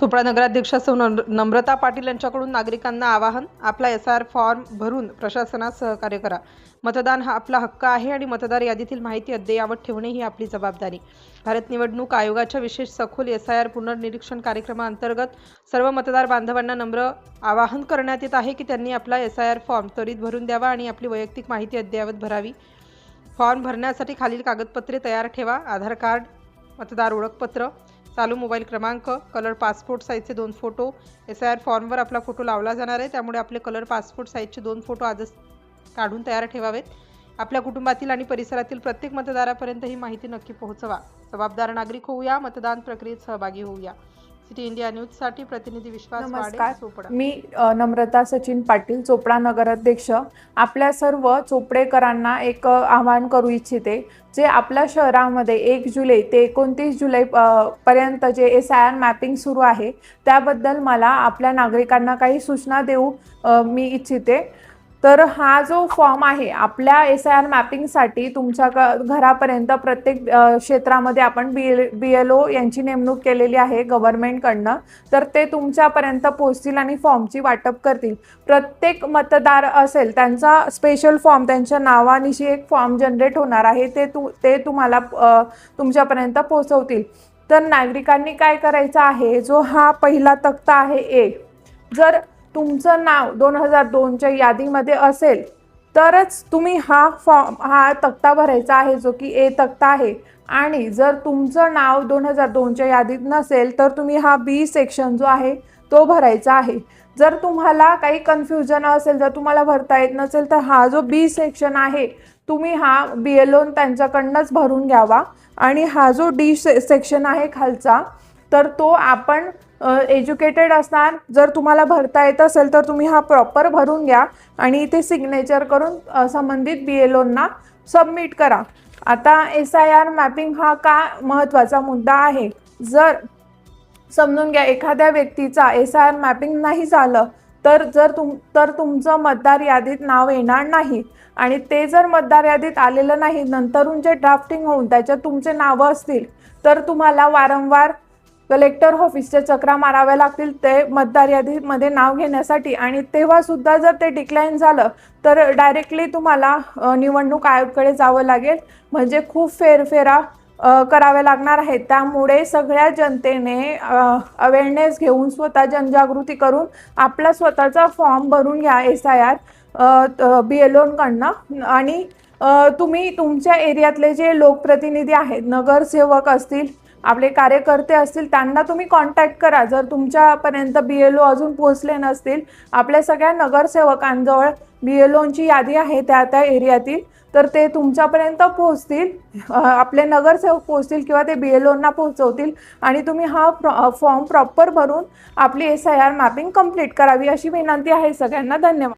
चोपडा नगराध्यक्षा सौ नम्रता पाटील यांच्याकडून नागरिकांना आवाहन, आपला SIR फॉर्म भरून प्रशासनास सहकार्य करा। मतदान हा आपला हक्क आहे आणि मतदार यादीतील माहिती अद्ययावत ठेवणे ही आपली जबाबदारी। भारत निवडणूक आयोगाच्या विशेष सखोल SIR पुनर्निरीक्षण कार्यक्रमाअंतर्गत सर्व मतदार बांधवांना नम्र आवाहन करण्यात येत आहे की त्यांनी आपला SIR फॉर्म त्वरित भरून द्यावा आणि आपली वैयक्तिक माहिती अद्ययावत भरावी। फॉर्म भरण्यासाठी खालील कागदपत्रे तयार ठेवा: आधार कार्ड, मतदार ओळखपत्र, चालू मोबाईल क्रमांक, कलर पासपोर्ट साईजचे 2 फोटो। SIR फॉर्मवर आपला फोटो लावला जाणार आहे, त्यामुळे आपले कलर पासपोर्ट साईजचे 2 फोटो आजच काढून तयार ठेवावेत। आपल्या कुटुंबातील आणि परिसरातील प्रत्येक मतदारापर्यंत ही माहिती नक्की पोहोचवा। जबाबदार नागरिक होऊया, मतदान प्रक्रियेत सहभागी होऊया। सिटी इंडिया न्यूजसाठी प्रतिनिधी विश्वास वाडे, चोपडा। मी नम्रता सचिन पाटील, चोपडा नगराध्यक्ष, आपल्या सर्व चोपडेकरांना एक आवाहन करू इच्छिते। जे आपल्या शहरामध्ये 1 जुलै ते 29 जुलै पर्यंत जे SIR मॅपिंग सुरू आहे, त्याबद्दल मला आपल्या नागरिकांना काही सूचना देऊ मी इच्छिते। तर हा जो फॉर्म आहे, आपल्या SIR मॅपिंगसाठी तुमच्या घरापर्यंत प्रत्येक क्षेत्रामध्ये आपण BLO यांची नेमणूक केलेली आहे गव्हर्नमेंटकडनं। तर ते तुमच्यापर्यंत पोहोचतील आणि फॉर्मची वाटप करतील। प्रत्येक मतदार असेल त्यांचा स्पेशल फॉर्म, त्यांच्या नावानिशी एक फॉर्म जनरेट होणार आहे, ते तुम्हाला तुमच्यापर्यंत पोहोचवतील। तर नागरिकांनी काय करायचं आहे, जो हा पहिला तक्ता आहे A, जर तुमचं नाव 2002च्या यादीमध्ये असेल तरच तुम्ही हा तक्ता भरायचा आहे, जो की A तक्ता आहे। आणि जर तुमचं नाव 2002च्या यादीत नसेल तर तुम्ही हा B सेक्शन जो आहे तो भरायचा आहे। जर तुम्हाला काही कन्फ्युजन असेल, जर तुम्हाला भरता येत नसेल तर हा जो B सेक्शन आहे तुम्ही हा BLO त्यांच्याकडनंच भरून घ्यावा। आणि हा जो D सेक्शन आहे खालचा, तर तो आपण एज्युकेटेड असणार, जर तुम्हाला भरता येत असेल तर तुम्ही हा प्रॉपर भरून घ्या आणि इथे सिग्नेचर करून संबंधित BLOंना सबमिट करा। आता SIR मॅपिंग हा का महत्त्वाचा मुद्दा आहे, जर समजून घ्या एखाद्या व्यक्तीचा SIR मॅपिंग नाही झालं तर तुमचं मतदार यादीत नाव येणार नाही। आणि ते जर मतदार यादीत आलेलं नाही, नंतरून जे ड्राफ्टिंग होऊन त्याच्यात तुमचे नावं असतील तर तुम्हाला वारंवार कलेक्टर ऑफिसच्या चक्रा माराव्या लागतील ते मतदार यादीमध्ये नाव घेण्यासाठी। आणि तेव्हा सुद्धा जर ते डिक्लाइन झालं तर डायरेक्टली तुम्हाला निवडणूक आयोगाकडे जावं लागेल, म्हणजे खूप फेरफेरा करावे लागणार आहेत। त्यामुळे सगळ्या जनतेने अवेअरनेस घेऊन, स्वतः जनजागृती करून आपला स्वतःचा फॉर्म भरून घ्या SIR BLOंकडनं। आणि तुम्ही तुमच्या एरियातले जे लोकप्रतिनिधी आहेत, नगरसेवक असतील, आपले कार्यकर्ते असतील, त्यांना तुम्ही कॉन्टॅक्ट करा। जर तुमच्यापर्यंत BLO अजून पोहोचले नसतील, आपल्या सगळ्या नगरसेवकांजवळ BLOंची यादी आहे त्या एरियातील, तर ते तुमच्यापर्यंत पोहोचतील, आपले नगरसेवक पोहोचतील किंवा ते BLOंना पोहोचवतील आणि तुम्ही हा फॉर्म प्रॉपर भरून आपली SIR मॅपिंग कंप्लीट करावी अशी विनंती आहे सगळ्यांना। धन्यवाद।